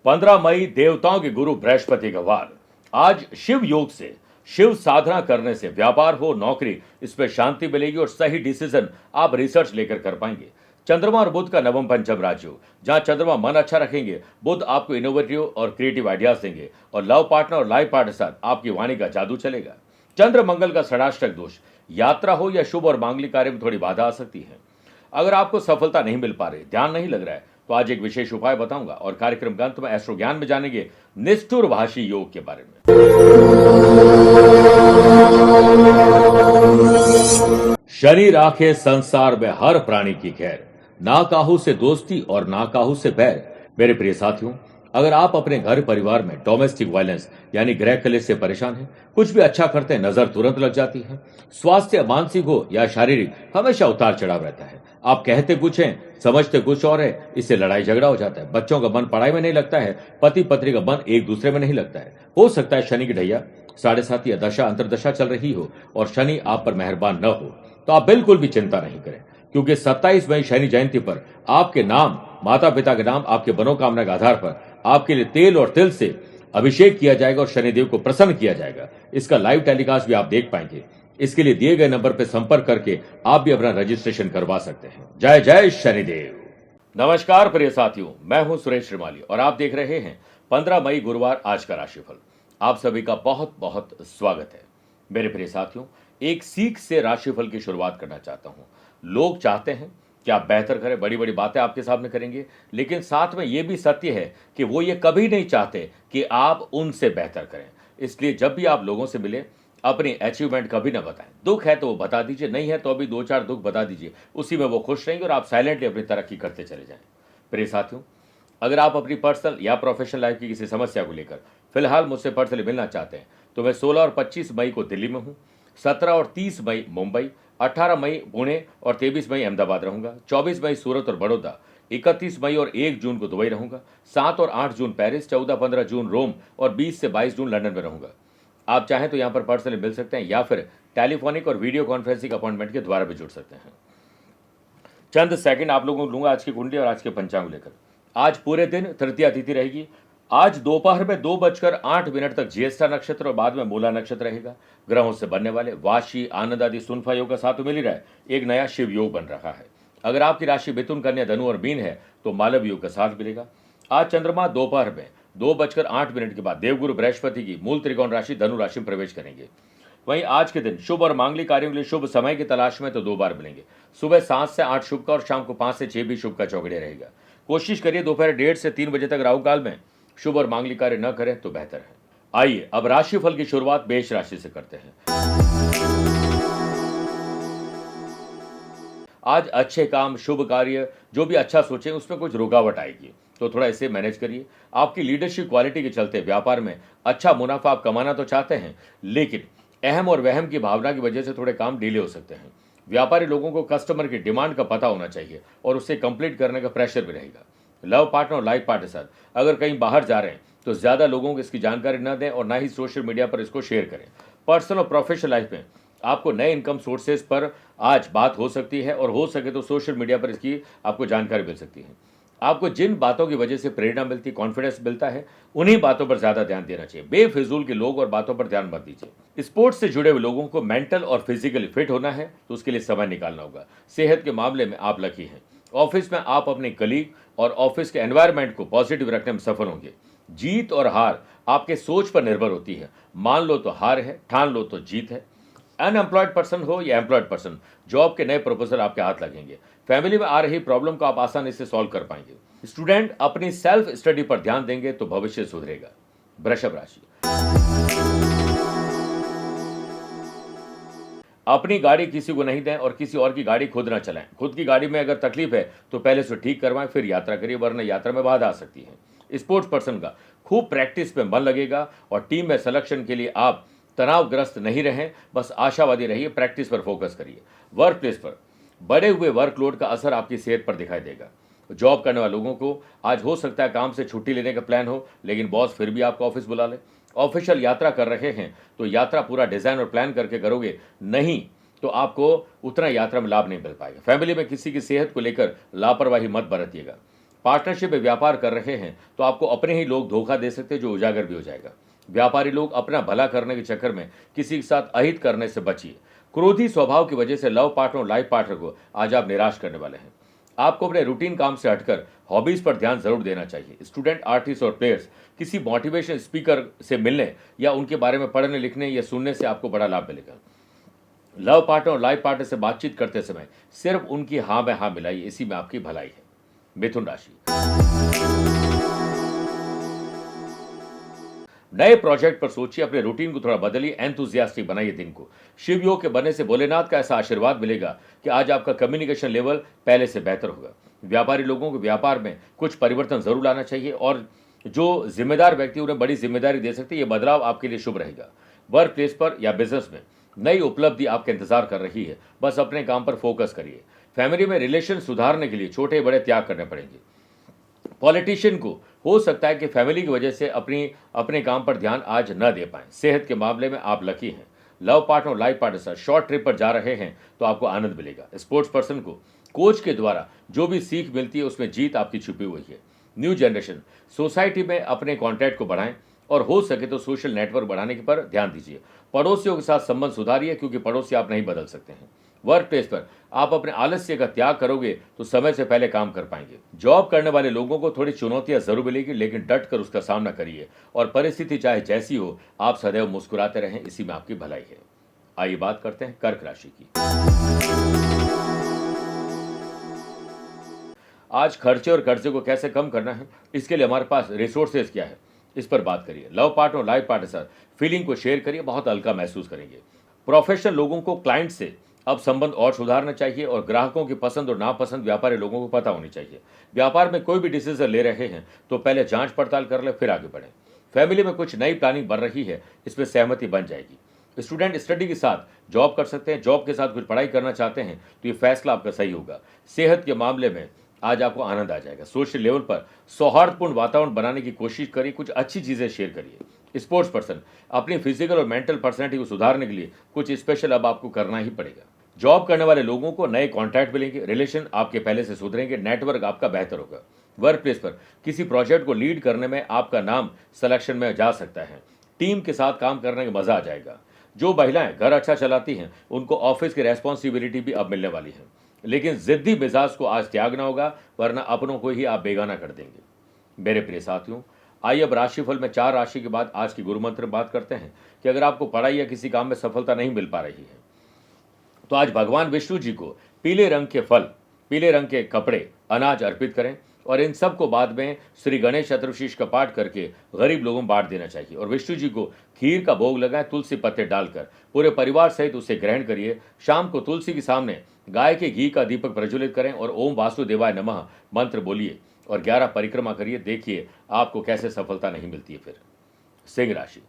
15 मई देवताओं के गुरु बृहस्पति का वार। आज शिव योग से, शिव साधना करने से व्यापार हो, नौकरी, इसमें शांति मिलेगी और सही डिसीजन आप रिसर्च लेकर कर पाएंगे। चंद्रमा और बुध का नवम पंचम राजयोग, जहां चंद्रमा मन अच्छा रखेंगे, बुध आपको इनोवेटिव और क्रिएटिव आइडियाज देंगे और लव पार्टनर और लाइफ पार्टनर के साथ आपकी वाणी का जादू चलेगा। चंद्र मंगल का षडाष्टक दोष, यात्रा हो या शुभ और मांगलिक कार्य में थोड़ी बाधा आ सकती है। अगर आपको सफलता नहीं मिल पा रही, ध्यान नहीं लग रहा है, तो आज एक विशेष उपाय बताऊंगा और कार्यक्रम का अंत में एस्ट्रो ज्ञान में जानेंगे निष्ठुर भाषी योग के बारे में। शनि राखे संसार में हर प्राणी की खैर, ना काहू से दोस्ती और ना काहू से बैर। मेरे प्रिय साथियों, अगर आप अपने घर परिवार में डोमेस्टिक वायलेंस यानी गृह कलेश से परेशान हैं, कुछ भी अच्छा करते हैं नजर तुरंत लग जाती है, स्वास्थ्य मानसिक हो या शारीरिक, हमेशा उतार चढ़ाव रहता है। आप कहते कुछ हैं, समझते कुछ और है, इससे लड़ाई झगड़ा हो जाता है। बच्चों का मन पढ़ाई में नहीं लगता है, पति पत्नी का मन एक दूसरे में नहीं लगता है। हो सकता है शनि की ढैया 7.5 या दशा अंतरदशा चल रही हो और शनि आप पर मेहरबान न हो, तो आप बिल्कुल भी चिंता नहीं करें, क्योंकि 27 मई शनि जयंती पर आपके नाम, माता पिता के नाम, आपके मनोकामना के आधार पर आपके लिए तेल और तिल से अभिषेक किया जाएगा और शनिदेव को प्रसन्न किया जाएगा। इसका लाइव टेलीकास्ट भी आप देख पाएंगे। इसके लिए दिए गए नंबर पर संपर्क करके आप भी अपना रजिस्ट्रेशन करवा सकते हैं। जय जय शनिदेव। नमस्कार प्रिय साथियों, मैं हूं सुरेश श्रीमाली और आप देख रहे हैं 15 मई गुरुवार आज का राशिफल। आप सभी का बहुत बहुत स्वागत है। मेरे प्रिय साथियों, एक सीख से राशिफल की शुरुआत करना चाहता हूं। लोग चाहते हैं कि आप बेहतर करें, बड़ी बड़ी बातें आपके सामने करेंगे, लेकिन साथ में यह भी सत्य है कि वो ये कभी नहीं चाहते कि आप उनसे बेहतर करें। इसलिए जब भी आप लोगों से मिले, अपनी अचीवमेंट कभी ना बताएं। दुख है तो वो बता दीजिए, नहीं है तो अभी 2-4 दुख बता दीजिए, उसी में वो खुश रहेंगे और आप साइलेंटली अपनी तरक्की करते चले जाएं। प्रिय साथियों, अगर आप अपनी पर्सनल या प्रोफेशनल लाइफ की किसी समस्या को लेकर फिलहाल मुझसे पर्सनली मिलना चाहते हैं, तो मैं 16 और 25 मई को दिल्ली में हूँ, 17 और 30 मई मुंबई, 18 मई पुणे और 23 मई अहमदाबाद रहूंगा, 24 मई सूरत और बड़ौदा, 31 मई और 1 जून को दुबई रहूंगा, 7 और 8 जून पेरिस, 14-15 जून रोम और 20 से 22 जून लंदन में रहूंगा। आप चाहें तो यहां पर पर्सनली मिल सकते हैं या फिर टेलीफोनिक और वीडियो कॉन्फ्रेंसिंग अपॉइंटमेंट के द्वारा भी जुड़ सकते हैं। चंद सेकंड आप लोगों को लूंगा आज की कुंडली और आज के पंचांग लेकर। आज पूरे दिन तृतीया तिथि रहेगी। आज दोपहर में 2:08 तक ज्येष्ठा नक्षत्र और बाद में मूला नक्षत्र रहेगा। ग्रहों से बनने वाले वाशी, आनंद आदि, सुनफा योग का साथ मिल ही रहा है, एक नया शिव योग बन रहा है। अगर आपकी राशि मिथुन, कन्या, धनु और मीन है तो मालव योग का साथ मिलेगा। आज चंद्रमा दोपहर में 2:08 के बाद देवगुरु बृहस्पति की मूल त्रिकोण राशि धनु राशि में प्रवेश करेंगे। वहीं आज के दिन शुभ और मांगलिक कार्यों के लिए शुभ समय की तलाश में तो 2 बार मिलेंगे। सुबह 7 से 8 शुभ का और शाम को 5 से 6 भी शुभ का चौगड़िया रहेगा। कोशिश करिए दोपहर 1:30 से 3 बजे तक राहु काल में शुभ और मांगलिक कार्य न करें तो बेहतर है। आइए अब राशिफल की शुरुआत मेष राशि से करते हैं। आज अच्छे काम, शुभ कार्य, जो भी अच्छा सोचें उसमें कुछ रुकावट आएगी, तो थोड़ा इसे मैनेज करिए। आपकी लीडरशिप क्वालिटी के चलते व्यापार में अच्छा मुनाफा आप कमाना तो चाहते हैं, लेकिन अहम और वहम की भावना की वजह से थोड़े काम डिले हो सकते हैं। व्यापारी लोगों को कस्टमर की डिमांड का पता होना चाहिए और उससे कंप्लीट करने का प्रेशर भी रहेगा। लव पार्टनर और लाइफ पार्टनर के साथ अगर कहीं बाहर जा रहे हैं तो ज्यादा लोगों को इसकी जानकारी न दें और ना ही सोशल मीडिया पर इसको शेयर करें। पर्सनल और प्रोफेशनल लाइफ में आपको नए इनकम सोर्सेज पर आज बात हो सकती है और हो सके तो सोशल मीडिया पर इसकी आपको जानकारी मिल सकती है। आपको जिन बातों की वजह से प्रेरणा मिलती, कॉन्फिडेंस मिलता है, उन्हीं बातों पर ज्यादा ध्यान देना चाहिए। बेफिजूल के लोग और बातों पर ध्यान मत दीजिए। स्पोर्ट्स से जुड़े हुए लोगों को मेंटल और फिजिकली फिट होना है तो उसके लिए समय निकालना होगा। सेहत के मामले में आप लकी हैं। ऑफिस में आप अपने कलीग और ऑफिस के एनवायरनमेंट को पॉजिटिव रखने में सफल होंगे। जीत और हार आपके सोच पर निर्भर होती है। मान लो तो हार है, ठान लो तो जीत है। अनएम्प्लॉयड पर्सन हो या एम्प्लॉयड पर्सन, जॉब के नए प्रपोजल आपके हाथ लगेंगे। फैमिली में आ रही प्रॉब्लम को आप आसानी से सॉल्व कर पाएंगे। स्टूडेंट अपनी सेल्फ स्टडी पर ध्यान देंगे तो भविष्य सुधरेगा। वृषभ राशि, अपनी गाड़ी किसी को नहीं दें और किसी और की गाड़ी खुद ना चलाएं। खुद की गाड़ी में अगर तकलीफ है तो पहले उसे ठीक करवाएं, फिर यात्रा करिए, वरना यात्रा में बाधा आ सकती है। स्पोर्ट्स पर्सन का खूब प्रैक्टिस पे मन लगेगा और टीम में सिलेक्शन के लिए आप तनावग्रस्त नहीं रहें, बस आशावादी रहिए, प्रैक्टिस पर फोकस करिए। वर्क प्लेस पर बढ़े हुए वर्कलोड का असर आपकी सेहत पर दिखाई देगा। जॉब करने वाले लोगों को आज हो सकता है काम से छुट्टी लेने का प्लान हो, लेकिन बॉस फिर भी आपको ऑफिस बुला ले। ऑफिशियल यात्रा कर रहे हैं तो यात्रा पूरा डिजाइन और प्लान करके करोगे, नहीं तो आपको उतना यात्रा में लाभ नहीं मिल पाएगा। फैमिली में किसी की सेहत को लेकर लापरवाही मत बरतिएगा। पार्टनरशिप में व्यापार कर रहे हैं तो आपको अपने ही लोग धोखा दे सकते हैं, जो उजागर भी हो जाएगा। व्यापारी लोग अपना भला करने के चक्कर में किसी के साथ अहित करने से बचिए। क्रोधी स्वभाव की वजह से लव पार्टनर और लाइफ पार्टनर को आज आप निराश करने वाले हैं। आपको अपने रूटीन काम से हटकर हॉबीज पर ध्यान जरूर देना चाहिए। स्टूडेंट, आर्टिस्ट और प्लेयर्स किसी मोटिवेशन स्पीकर से मिलने या उनके बारे में पढ़ने, लिखने या सुनने से आपको बड़ा लाभ मिलेगा। लव पार्टनर और लाइफ पार्टनर से बातचीत करते समय सिर्फ उनकी हाँ में हाँ मिलाइए, इसी में आपकी भलाई है। मिथुन राशि, नए प्रोजेक्ट पर सोचिए, अपने रूटीन को थोड़ा बदलिए, एंथुजियास्टिक बनाइए दिन को। शिव योग के बनने से भोलेनाथ का ऐसा आशीर्वाद मिलेगा कि आज आपका कम्युनिकेशन लेवल पहले से बेहतर होगा। व्यापारी लोगों को व्यापार में कुछ परिवर्तन जरूर लाना चाहिए और जो जिम्मेदार व्यक्ति उन्हें बड़ी जिम्मेदारी दे सकते हैं, ये बदलाव आपके लिए शुभ रहेगा। वर्क प्लेस पर या बिजनेस में नई उपलब्धि आपका इंतजार कर रही है, बस अपने काम पर फोकस करिए। फैमिली में रिलेशन सुधारने के लिए छोटे बड़े त्याग करने पड़ेंगे। पॉलिटिशियन को हो सकता है कि फैमिली की वजह से अपने काम पर ध्यान आज न दे पाएं। सेहत के मामले में आप लकी हैं। लव पार्टनर और लाइफ पार्टनर साथ शॉर्ट ट्रिप पर जा रहे हैं तो आपको आनंद मिलेगा। स्पोर्ट्स पर्सन को कोच के द्वारा जो भी सीख मिलती है उसमें जीत आपकी छुपी हुई है। न्यू जनरेशन, सोसाइटी में अपने कॉन्टैक्ट को बढ़ाएं और हो सके तो सोशल नेटवर्क बढ़ाने पर ध्यान दीजिए। पड़ोसियों के साथ संबंध सुधारिए क्योंकि पड़ोसी आप नहीं बदल सकते हैं। वर्क प्लेस पर आप अपने आलस्य का त्याग करोगे तो समय से पहले काम कर पाएंगे। जॉब करने वाले लोगों को थोड़ी चुनौतियां जरूर मिलेगी, लेकिन डट कर उसका सामना करिए और परिस्थिति चाहे जैसी हो आप सदैव मुस्कुराते रहें, इसी में आपकी भलाई है। आइए बात करते हैं कर्क राशि की। आज खर्चे और कर्जे को कैसे कम करना है, इसके लिए हमारे पास रिसोर्सेज क्या है, इस पर बात करिए। लव पार्टनर और लाइफ पार्टनर साथ फीलिंग को शेयर करिए, बहुत हल्का महसूस करेंगे। प्रोफेशनल लोगों को क्लाइंट से अब संबंध और सुधारना चाहिए और ग्राहकों की पसंद और नापसंद व्यापारी लोगों को पता होनी चाहिए। व्यापार में कोई भी डिसीजन ले रहे हैं तो पहले जांच पड़ताल कर ले, फिर आगे बढ़ें। फैमिली में कुछ नई प्लानिंग बन रही है, इसमें सहमति बन जाएगी। स्टूडेंट स्टडी के साथ जॉब कर सकते हैं, जॉब के साथ कुछ पढ़ाई करना चाहते हैं तो ये फैसला आपका सही होगा। सेहत के मामले में आज आपको आनंद आ जाएगा। सोशल लेवल पर सौहार्दपूर्ण वातावरण बनाने की कोशिश करिए, कुछ अच्छी चीजें शेयर करिए। स्पोर्ट्स पर्सन, अपनी फिजिकल और मेंटल पर्सनैलिटी को सुधारने के लिए कुछ स्पेशल अब आपको करना ही पड़ेगा। जॉब करने वाले लोगों को नए कॉन्ट्रैक्ट मिलेंगे, रिलेशन आपके पहले से सुधरेंगे, नेटवर्क आपका बेहतर होगा। वर्क प्लेस पर किसी प्रोजेक्ट को लीड करने में आपका नाम सिलेक्शन में जा सकता है। टीम के साथ काम करने का मजा आ जाएगा। जो महिलाएं घर अच्छा चलाती हैं उनको ऑफिस की रेस्पॉन्सिबिलिटी भी अब मिलने वाली है, लेकिन जिद्दी मिजाज को आज त्यागना होगा, वरना अपनों को ही आप बेगाना कर देंगे। मेरे प्रिय साथियों, आइए अब राशिफल में 4 राशि के बाद आज की गुरु मंत्र बात करते हैं कि अगर आपको पढ़ाई या किसी काम में सफलता नहीं मिल पा रही है तो आज भगवान विष्णु जी को पीले रंग के फल, पीले रंग के कपड़े, अनाज अर्पित करें और इन सब को बाद में श्री गणेश चतुर्शीष का पाठ करके गरीब लोगों को बांट देना चाहिए। और विष्णु जी को खीर का भोग लगाएं, तुलसी पत्ते डालकर पूरे परिवार सहित उसे ग्रहण करिए। शाम को तुलसी के सामने गाय के घी का दीपक प्रज्वलित करें और ओम वासुदेवाय नमः मंत्र बोलिए और 11 परिक्रमा करिए। देखिए आपको कैसे सफलता नहीं मिलती है। फिर सिंह राशि,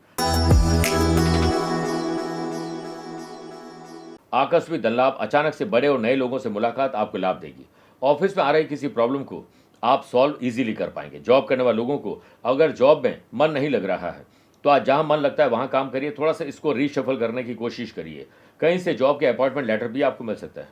आकस्मिक धन लाभ, अचानक से बड़े और नए लोगों से मुलाकात आपको लाभ देगी। ऑफिस में आ रही किसी प्रॉब्लम को आप सॉल्व इजीली कर पाएंगे। जॉब करने वाले लोगों को अगर जॉब में मन नहीं लग रहा है तो आज जहां मन लगता है वहां काम करिए, थोड़ा सा इसको रीशफल करने की कोशिश करिए। कहीं से जॉब के अपॉइंटमेंट लेटर भी आपको मिल सकता है।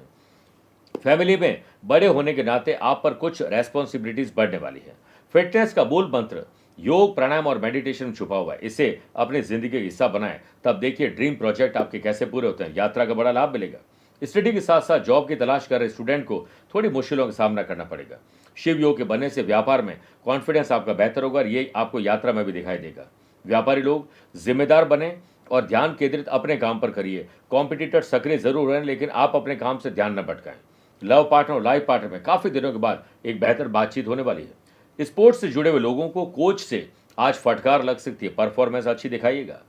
फैमिली में बड़े होने के नाते आप पर कुछ रेस्पॉन्सिबिलिटीज बढ़ने वाली है। फिटनेस का मूल मंत्र योग, प्राणायाम और मेडिटेशन में छुपा हुआ है, इसे अपनी जिंदगी का हिस्सा बनाएं, तब देखिए ड्रीम प्रोजेक्ट आपके कैसे पूरे होते हैं। यात्रा का बड़ा लाभ मिलेगा। स्टडी के साथ साथ जॉब की तलाश कर रहे स्टूडेंट को थोड़ी मुश्किलों का सामना करना पड़ेगा। शिव योग के बनने से व्यापार में कॉन्फिडेंस आपका बेहतर होगा और ये आपको यात्रा में भी दिखाई देगा। व्यापारी लोग जिम्मेदार बने और ध्यान केंद्रित अपने काम पर करिए। कॉम्पिटिटर सक्रिय जरूर रहें, लेकिन आप अपने काम से ध्यान न भटकाएं। लव पार्टनर और लाइफ पार्टनर में काफी दिनों के बाद एक बेहतर बातचीत होने वाली है। स्पोर्ट्स से जुड़े हुए लोगों को कोच से आज फटकार लग सकती है, परफॉर्मेंस अच्छी दिखाइएगा।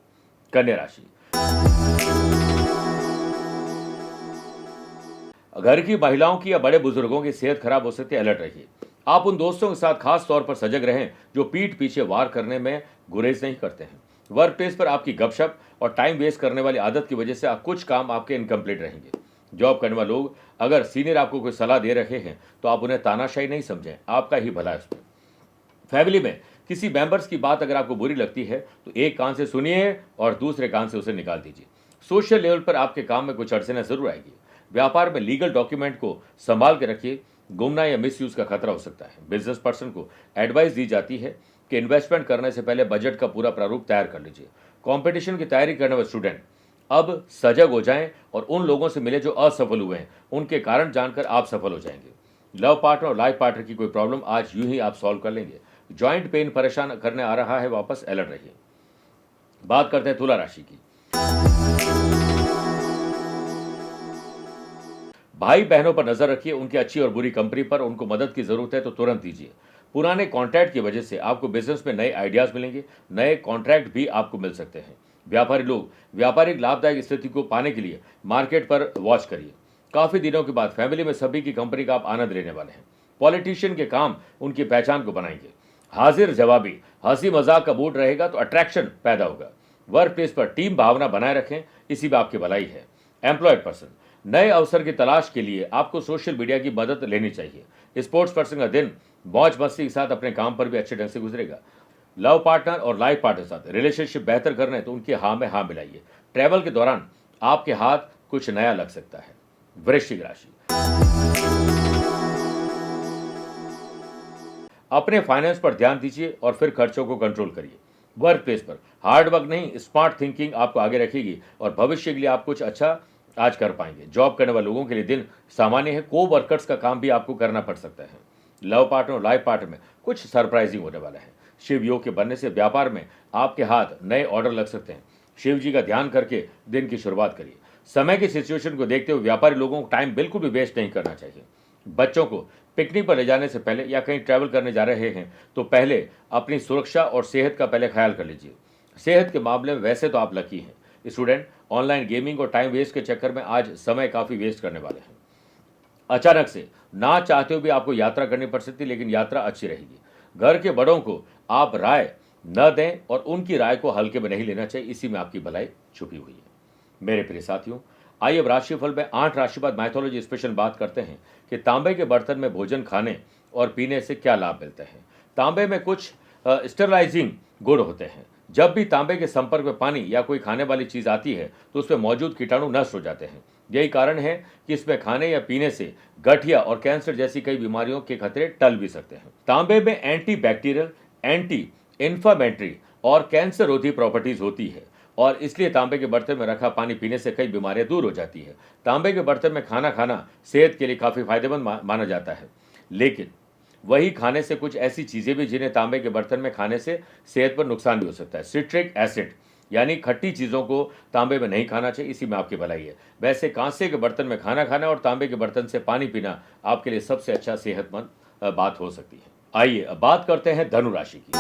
कन्या राशि, घर की महिलाओं की या बड़े बुजुर्गों की सेहत खराब हो सकती है, अलर्ट रहिए। आप उन दोस्तों के साथ खास तौर पर सजग रहें जो पीठ पीछे वार करने में गुरेज नहीं करते हैं। वर्क प्लेस पर आपकी गपशप और टाइम वेस्ट करने वाली आदत की वजह से कुछ काम आपके इनकम्प्लीट रहेंगे। जॉब करने वाले लोग अगर सीनियर आपको कोई सलाह दे रहे हैं तो आप उन्हें तानाशाही नहीं समझें, आपका ही भला है उसमें। फैमिली में किसी मेंबर्स की बात अगर आपको बुरी लगती है तो एक कान से सुनिए और दूसरे कान से उसे निकाल दीजिए। सोशल लेवल पर आपके काम में कुछ अड़चनें जरूर आएगी। व्यापार में लीगल डॉक्यूमेंट को संभाल के रखिए गुमना या मिस यूज का खतरा हो सकता है। बिजनेस पर्सन को एडवाइस दी जाती है कि इन्वेस्टमेंट करने से पहले बजट का पूरा प्रारूप तैयार कर लीजिए। कंपटीशन की तैयारी करने वाले स्टूडेंट अब सजग हो जाएं और उन लोगों से मिले जो असफल हुए हैं, उनके कारण जानकर आप सफल हो जाएंगे। लव पार्टनर और लाइफ पार्टनर की कोई प्रॉब्लम आज यूं ही आप सॉल्व कर लेंगे। जॉइंट पेन परेशान करने आ रहा है, वापस अलर्ट रहिए। बात करते हैं तुला राशि की। भाई बहनों पर नजर रखिए, उनकी अच्छी और बुरी कंपनी पर। उनको मदद की जरूरत है तो तुरंत दीजिए। पुराने कॉन्ट्रैक्ट की वजह से आपको बिजनेस में नए आइडियाज मिलेंगे, नए कॉन्ट्रैक्ट भी आपको मिल सकते हैं। व्यापारी लोग व्यापारिक लाभदायक स्थिति को पाने के लिए मार्केट पर वॉच करिए। काफी दिनों के बाद फैमिली में सभी की कंपनी का आप आनंद लेने वाले हैं। पॉलिटिशियन के काम उनकी पहचान को बनाएंगे। हाजिर जवाबी हंसी मजाक का मूड रहेगा तो अट्रैक्शन पैदा होगा। वर्क प्लेस पर टीम भावना बनाए रखें, इसी में आपकी भलाई है। एम्प्लॉयड पर्सन, नए अवसर की तलाश के लिए आपको सोशल मीडिया की मदद लेनी चाहिए। स्पोर्ट्स पर्सन का दिन मौज मस्ती के साथ अपने काम पर भी अच्छे ढंग से गुजरेगा। लव पार्टनर और लाइफ पार्टनर के साथ रिलेशनशिप बेहतर करना है तो उनकी हाँ में हाँ मिलाइए। ट्रैवल के दौरान आपके हाथ कुछ नया लग सकता है। वृश्चिक राशि, अपने फाइनेंस पर ध्यान दीजिए और फिर खर्चों को कंट्रोल करिए। वर्क प्लेस पर हार्ड वर्क नहीं, स्मार्ट थिंकिंग आपको आगे रखेगी और भविष्य के लिए आप कुछ अच्छा आज कर पाएंगे। जॉब करने वाले लोगों के लिए दिन सामान्य है। को वर्कर्स का काम भी आपको करना पड़ सकता है। लव पार्टनर और लाइफ पार्टनर में कुछ सरप्राइजिंग होने वाला है। शिव योग के बनने से व्यापार में आपके हाथ नए ऑर्डर लग सकते हैं। शिव जी का ध्यान करके दिन की शुरुआत करिए। समय की सिचुएशन को देखते हुए व्यापारी लोगों को टाइम बिल्कुल भी वेस्ट नहीं करना चाहिए। बच्चों को पिकनिक पर ले जाने से पहले या कहीं ट्रैवल करने जा रहे हैं तो पहले अपनी सुरक्षा और सेहत का पहले ख्याल कर लीजिए। सेहत के मामले में वैसे तो आप लकी हैं। स्टूडेंट ऑनलाइन गेमिंग और टाइम वेस्ट के चक्कर में आज समय काफी वेस्ट करने वाले हैं। अचानक से ना चाहते हुए भी आपको यात्रा करनी पड़ सकती है, लेकिन यात्रा अच्छी रहेगी। घर के बड़ों को आप राय न दें और उनकी राय को हल्के में नहीं लेना चाहिए, इसी में आपकी भलाई छुपी हुई है। मेरे प्रिय साथियों, आइए अब राशिफल में 8 राशिवाद माइथोलॉजी स्पेशल बात करते हैं कि तांबे के बर्तन में भोजन खाने और पीने से क्या लाभ मिलते हैं। तांबे में कुछ स्टेरलाइजिंग गुण होते हैं। जब भी तांबे के संपर्क में पानी या कोई खाने वाली चीज आती है तो उसमें मौजूद कीटाणु नष्ट हो जाते हैं। यही कारण है कि इसमें खाने या पीने से गठिया और कैंसर जैसी कई बीमारियों के खतरे टल भी सकते हैं। तांबे में एंटी बैक्टीरियल, एंटी इन्फ्लामेटरी और कैंसर रोधी प्रॉपर्टीज होती है और इसलिए तांबे के बर्तन में रखा पानी पीने से कई बीमारियां दूर हो जाती है। तांबे के बर्तन में खाना खाना सेहत के लिए काफी फायदेमंद माना जाता है, लेकिन वही खाने से कुछ ऐसी चीजें भी जिन्हें तांबे के बर्तन में खाने से सेहत पर नुकसान भी हो सकता है। सिट्रिक एसिड यानी खट्टी चीजों को तांबे में नहीं खाना चाहिए, इसी में आपकी भलाई है। वैसे कांसे के बर्तन में खाना खाना और तांबे के बर्तन से पानी पीना आपके लिए सबसे अच्छा सेहतमंद बात हो सकती है। आइए अब बात करते हैं धनु राशि की।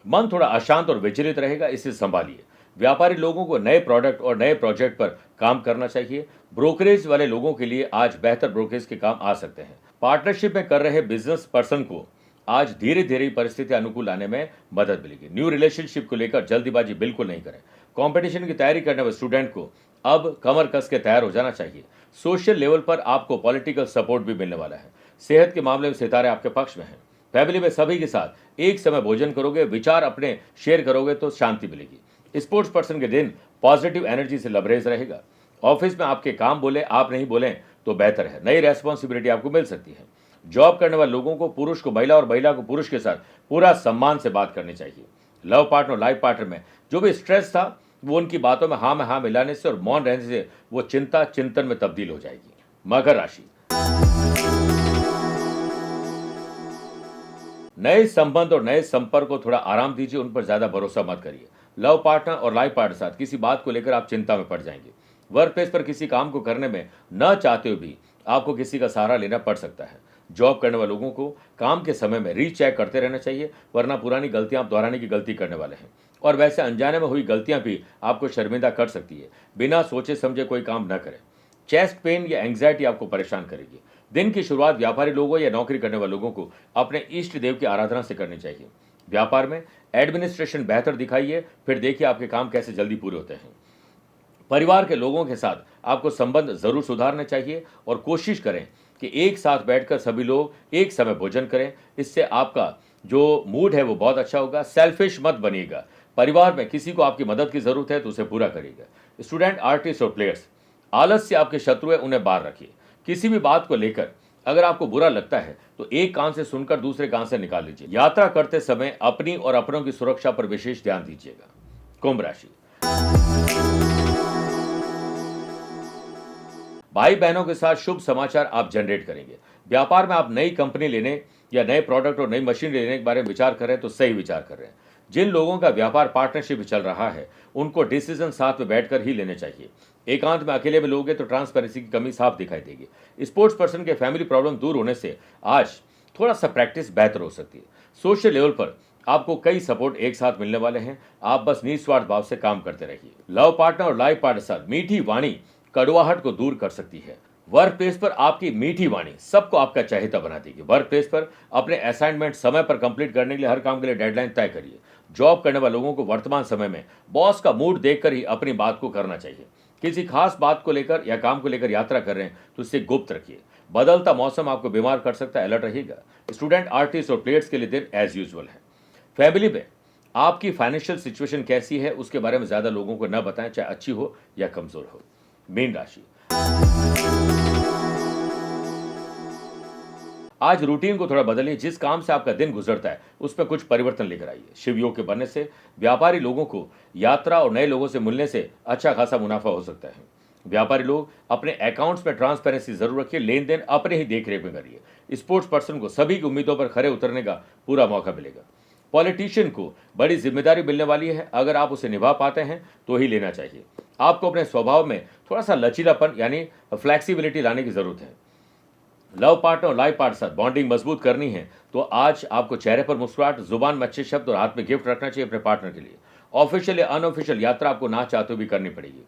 मन थोड़ा अशांत और विचलित रहेगा, इसे संभालिए। व्यापारी लोगों को नए प्रोडक्ट और नए प्रोजेक्ट पर काम करना चाहिए। ब्रोकरेज वाले लोगों के लिए आज बेहतर ब्रोकरेज के काम आ सकते हैं। पार्टनरशिप में कर रहे बिजनेस पर्सन को आज धीरे धीरे परिस्थिति अनुकूल लाने में मदद मिलेगी। न्यू रिलेशनशिप को लेकर जल्दीबाजी बिल्कुल नहीं करें। कंपटीशन की तैयारी करने वाले स्टूडेंट को अब कमर कस के तैयार हो जाना चाहिए। सोशल लेवल पर आपको पॉलिटिकल सपोर्ट भी मिलने वाला है। सेहत के मामले में सितारे आपके पक्ष में हैं। फैमिली में सभी के साथ एक समय भोजन करोगे, विचार अपने शेयर करोगे तो शांति मिलेगी। स्पोर्ट्स पर्सन के दिन पॉजिटिव एनर्जी से लबरेज रहेगा। ऑफिस में आपके काम बोले आप नहीं बोले तो बेहतर है। नई रेस्पॉन्सिबिलिटी आपको मिल सकती है। जॉब करने वाले लोगों को पुरुष को महिला और महिला को पुरुष के साथ पूरा सम्मान से बात करनी चाहिए। लव पार्टनर लाइफ पार्टनर में जो भी स्ट्रेस था वो उनकी बातों में हाँ मिलाने से और मौन रहने से वो चिंता चिंतन में तब्दील हो जाएगी। मकर राशि, नए संबंध और नए संपर्क को थोड़ा आराम दीजिए, उन पर ज्यादा भरोसा मत करिए। लव पार्टनर और लाइफ पार्टनर के साथ किसी बात को लेकर आप चिंता में पड़ जाएंगे। वर्क प्लेस पर किसी काम को करने में न चाहते हुए भी आपको किसी का सहारा लेना पड़ सकता है। जॉब करने वाले लोगों को काम के समय में रीचेक करते रहना चाहिए, वरना पुरानी गलतियां आप दोहराने की गलती करने वाले हैं। और वैसे अनजाने में हुई गलतियां भी आपको शर्मिंदा कर सकती है। बिना सोचे समझे कोई काम न करें। चेस्ट पेन या एंग्जाइटी आपको परेशान करेगी। दिन की शुरुआत व्यापारी लोगों या नौकरी करने वाले लोगों को अपने इष्ट देव की आराधना से करनी चाहिए। व्यापार में एडमिनिस्ट्रेशन बेहतर दिखाइए, फिर देखिए आपके काम कैसे जल्दी पूरे होते हैं। परिवार के लोगों के साथ आपको संबंध जरूर सुधारने चाहिए और कोशिश करें कि एक साथ बैठकर सभी लोग एक समय भोजन करें। इससे आपका जो मूड है वो बहुत अच्छा होगा। सेल्फिश मत बनिएगा। परिवार में किसी को आपकी मदद की जरूरत है तो उसे पूरा करिएगा। स्टूडेंट, आर्टिस्ट और प्लेयर्स, आलस्य आपके शत्रु है, उन्हें बाहर रखिए। किसी भी बात को लेकर अगर आपको बुरा लगता है तो एक कान से सुनकर दूसरे कान से निकाल लीजिए। यात्रा करते समय अपनी और अपनों की सुरक्षा पर विशेष ध्यान दीजिएगा। कुंभ राशि, भाई बहनों के साथ शुभ समाचार आप जनरेट करेंगे। व्यापार में आप नई कंपनी लेने या नए प्रोडक्ट और नई मशीन लेने के बारे में विचार कर रहे हैं तो सही विचार कर रहे हैं। जिन लोगों का व्यापार पार्टनरशिप चल रहा है उनको डिसीजन साथ में बैठकर ही लेने चाहिए। एकांत में अकेले में लोगे तो ट्रांसपेरेंसी की कमी साफ दिखाई देगी। स्पोर्ट्स पर्सन के फैमिली प्रॉब्लम दूर होने से आज थोड़ा सा प्रैक्टिस बेहतर हो सकती है। सोशल लेवल पर आपको कई सपोर्ट एक साथ मिलने वाले हैं। आप बस निस्वार्थ भाव से काम करते रहिए। लव पार्टनर और लाइफ पार्टनर साथ मीठी वाणी कड़वाहट को दूर कर सकती है। वर्क प्लेस पर आपकी मीठी वाणी सबको आपका चहेता बना देगी। वर्क प्लेस पर अपने असाइनमेंट समय पर कंप्लीट करने के लिए हर काम के लिए डेडलाइन तय करिए। जॉब करने वाले लोगों को वर्तमान समय में बॉस का मूड देखकर ही अपनी बात को करना चाहिए। किसी खास बात को लेकर या काम को लेकर यात्रा कर रहे हैं तो इसे गुप्त रखिए। बदलता मौसम आपको बीमार कर सकता है, अलर्ट रहिएगा। स्टूडेंट, आर्टिस्ट और प्लेयर्स के लिए दिन एज यूजुअल है। फैमिली में आपकी फाइनेंशियल सिचुएशन कैसी है उसके बारे में ज्यादा लोगों को न बताएं, चाहे अच्छी हो या कमजोर हो। मीन राशि, आज रूटीन को थोड़ा बदलिए। जिस काम से आपका दिन गुजरता है उस पर कुछ परिवर्तन लेकर आइए। शिव योग के बनने से व्यापारी लोगों को यात्रा और नए लोगों से मिलने से अच्छा खासा मुनाफा हो सकता है। व्यापारी लोग अपने अकाउंट्स में ट्रांसपेरेंसी जरूर रखिए। लेन देन अपने ही देखरेख में करिए। स्पोर्ट्स पर्सन को सभी की उम्मीदों पर खरे उतरने का पूरा मौका मिलेगा। पॉलिटिशियन को बड़ी जिम्मेदारी मिलने वाली है। अगर आप उसे निभा पाते हैं तो ही लेना चाहिए। आपको अपने स्वभाव में थोड़ा सा लचीलापन यानी फ्लैक्सिबिलिटी लाने की जरूरत है। लव पार्टनर और लाइफ पार्टनर साथ बॉन्डिंग मजबूत करनी है तो आज आपको चेहरे पर मुस्कुराहट, जुबान में अच्छे शब्द और हाथ में गिफ्ट रखना चाहिए अपने पार्टनर के लिए। ऑफिशियल या अनऑफिशियल यात्रा आपको ना चाहते हुए भी करनी पड़ेगी।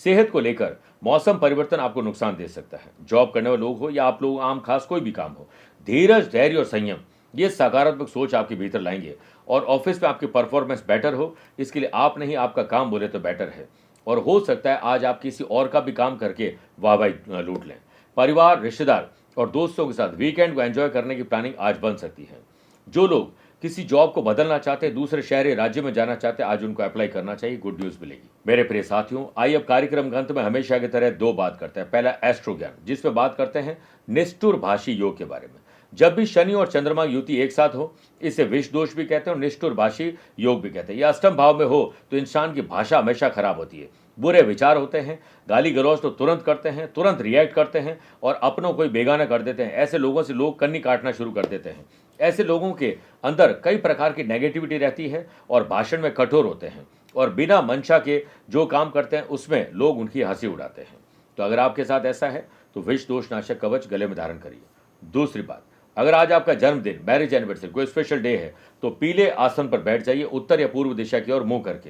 सेहत को लेकर मौसम परिवर्तन आपको नुकसान दे सकता है। जॉब करने वाले लोग हो या आप लोग आम खास कोई भी काम हो, धीरज, धैर्य और संयम ये सकारात्मक सोच आपके भीतर लाएंगे और ऑफिस में आपकी परफॉर्मेंस बेटर हो। इसके लिए आप नहीं आपका काम बोले तो बेटर है। और हो सकता है आज आप किसी और का भी काम करके वाहवाही लूट लें। परिवार, रिश्तेदार और दोस्तों के साथ वीकेंड को एंजॉय करने की प्लानिंग आज बन सकती है। जो लोग किसी जॉब को बदलना चाहते हैं, दूसरे शहर या राज्य में जाना चाहते हैं, आज उनको अप्लाई करना चाहिए। गुड न्यूज मिलेगी। मेरे प्रिय साथियों, आइए अब कार्यक्रम के अंत में हमेशा की तरह दो बात करते हैं। पहला एस्ट्रो ज्ञान, जिसमें बात करते हैं निष्ठुर भाषी योग के बारे में। जब भी शनि और चंद्रमा युति एक साथ हो इसे विष दोष भी कहते हैं और निष्ठुर भाषी योग भी कहते हैं। यह अष्टम भाव में हो तो इंसान की भाषा हमेशा खराब होती है। बुरे विचार होते हैं, गाली गलौज तो तुरंत करते हैं, तुरंत रिएक्ट करते हैं और अपनों को बेगाना कर देते हैं। ऐसे लोगों से लोग कन्नी काटना शुरू कर देते हैं। ऐसे लोगों के अंदर कई प्रकार की नेगेटिविटी रहती है और भाषण में कठोर होते हैं और बिना मंशा के जो काम करते हैं उसमें लोग उनकी हंसी उड़ाते हैं। तो अगर आपके साथ ऐसा है तो विष दोष नाशक कवच गले में धारण करिए। दूसरी बात, अगर आज आपका जन्मदिन, मैरिज एनिवर्सरी, कोई स्पेशल डे है तो पीले आसन पर बैठ जाइए, उत्तर या पूर्व दिशा की ओर मुंह करके।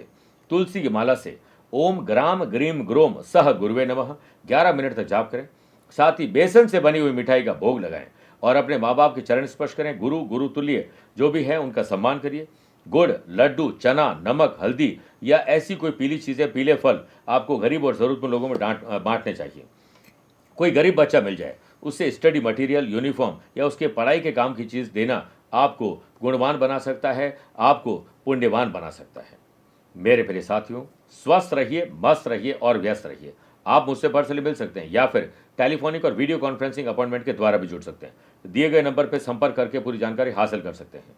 तुलसी की माला से ओम ग्राम ग्रीम ग्रोम सह गुरुवे नमः 11 मिनट तक जाप करें। साथ ही बेसन से बनी हुई मिठाई का भोग लगाएं और अपने माँ बाप के चरण स्पर्श करें। गुरु, गुरु तुल्य जो भी है उनका सम्मान करिए। गुड़, लड्डू, चना, नमक, हल्दी या ऐसी कोई पीली चीजें, पीले फल आपको गरीब और जरूरतमंद लोगों में बांटने चाहिए। कोई गरीब बच्चा मिल जाए उससे स्टडी मटेरियल, यूनिफॉर्म या उसके पढ़ाई के काम की चीज देना आपको गुणवान बना सकता है, आपको पुण्यवान बना सकता है। मेरे प्रिय साथियों, स्वस्थ रहिए, मस्त रहिए और व्यस्त रहिए। आप मुझसे पर्सनली मिल सकते हैं या फिर टेलीफोनिक और वीडियो कॉन्फ्रेंसिंग अपॉइंटमेंट के द्वारा भी जुड़ सकते हैं। दिए गए नंबर पर संपर्क करके पूरी जानकारी हासिल कर सकते हैं।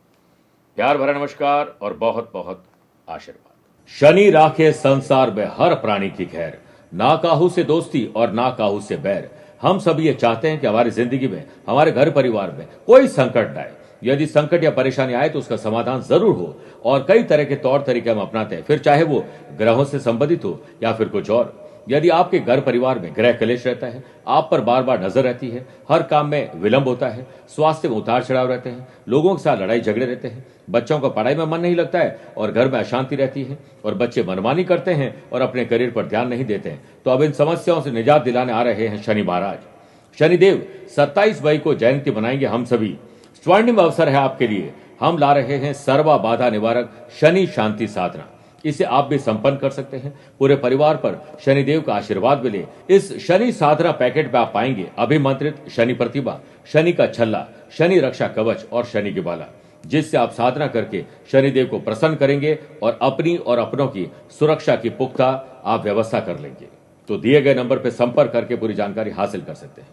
प्यार भरा नमस्कार और बहुत बहुत आशीर्वाद। शनि राखे संसार में हर प्राणी की खैर, ना काहू से दोस्ती और ना काहू से बैर। हम सब ये चाहते हैं कि हमारी जिंदगी में, हमारे घर परिवार में कोई संकट न आए। यदि संकट या परेशानी आए तो उसका समाधान जरूर हो और कई तरह के तौर तरीके हम अपनाते हैं, फिर चाहे वो ग्रहों से संबंधित हो या फिर कुछ और। यदि आपके घर परिवार में ग्रह कलेश रहता है, आप पर बार बार नजर रहती है, हर काम में विलंब होता है, स्वास्थ्य में उतार चढ़ाव रहते हैं, लोगों के साथ लड़ाई झगड़े रहते हैं, बच्चों का पढ़ाई में मन नहीं लगता है और घर में अशांति रहती है और बच्चे मनमानी करते हैं और अपने करियर पर ध्यान नहीं देते हैं, तो अब इन समस्याओं से निजात दिलाने आ रहे हैं शनि महाराज। शनिदेव 27 मई को जयंती मनाएंगे। हम सभी स्वर्णिम अवसर है आपके लिए। हम ला रहे हैं सर्वा बाधा निवारक शनि शांति साधना। इसे आप भी संपन्न कर सकते हैं। पूरे परिवार पर शनिदेव का आशीर्वाद मिले। इस शनि साधना पैकेट में आप पाएंगे अभिमंत्रित शनि प्रतिभा, शनि का छल्ला, शनि रक्षा कवच और शनि की बाला, जिससे आप साधना करके शनिदेव को प्रसन्न करेंगे और अपनी और अपनों की सुरक्षा की पुख्ता आप व्यवस्था कर लेंगे। तो दिए गए नंबर पर संपर्क करके पूरी जानकारी हासिल कर सकते हैं।